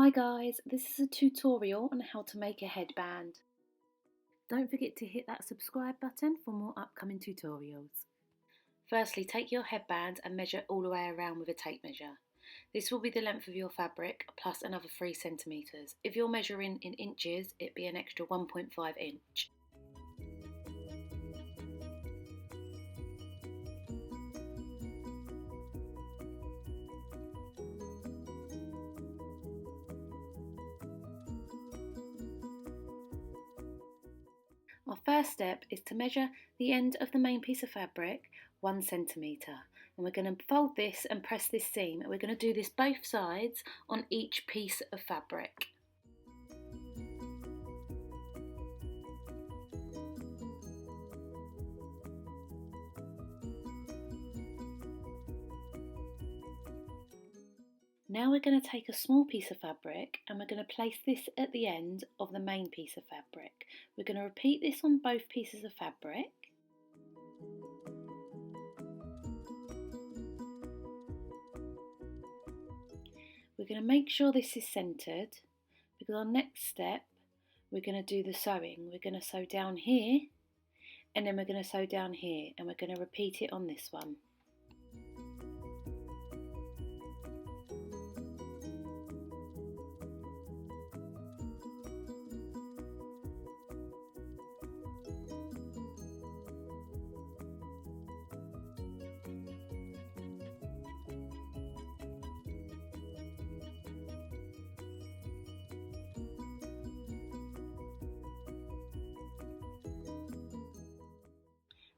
Hi guys, this is a tutorial on how to make a headband. Don't forget to hit that subscribe button for more upcoming tutorials. Firstly, take your headband and measure all the way around with a tape measure. This will be the length of your fabric plus another 3 centimetres. If you're measuring in inches, it'd be an extra 1.5 inch. Our first step is to measure the end of the main piece of fabric 1 centimetre, and we're going to fold this and press this seam, and we're going to do this both sides on each piece of fabric. Now we're going to take a small piece of fabric and we're going to place this at the end of the main piece of fabric. We're going to repeat this on both pieces of fabric. We're going to make sure this is centred, because our next step we're going to do the sewing. We're going to sew down here and then we're going to sew down here, and we're going to repeat it on this one.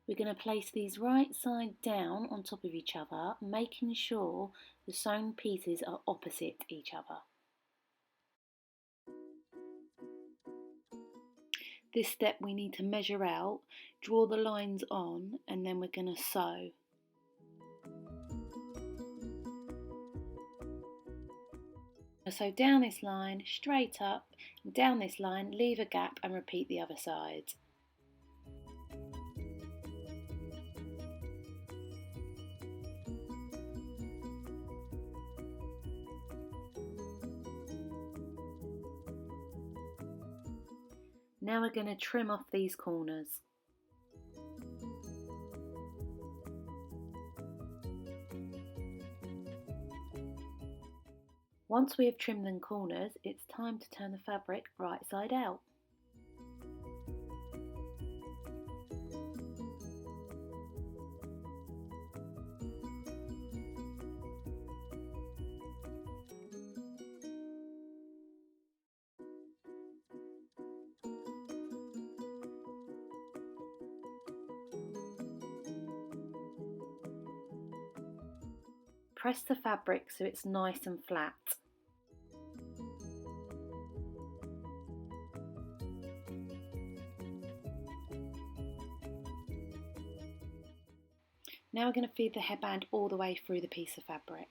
We're going to place these right side down on top of each other, making sure the sewn pieces are opposite each other. This step we need to measure out, draw the lines on, and then we're going to sew. So down this line, straight up, down this line, leave a gap and repeat the other side. Now we're going to trim off these corners. Once we have trimmed the corners, it's time to turn the fabric right side out. Press the fabric so it's nice and flat. Now we're going to feed the headband all the way through the piece of fabric.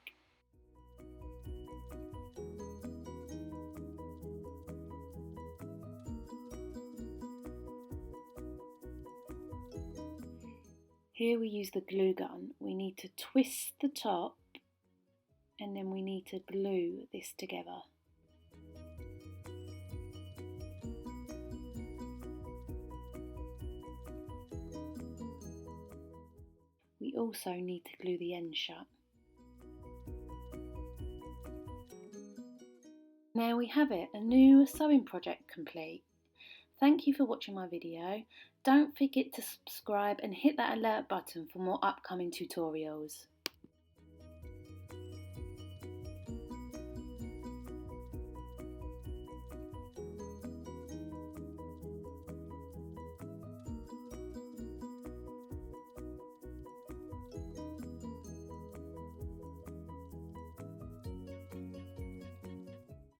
Here we use the glue gun. We need to twist the top and then we need to glue this together. We also need to glue the end shut. Now we have it, a new sewing project complete. Thank you for watching my video. Don't forget to subscribe and hit that alert button for more upcoming tutorials.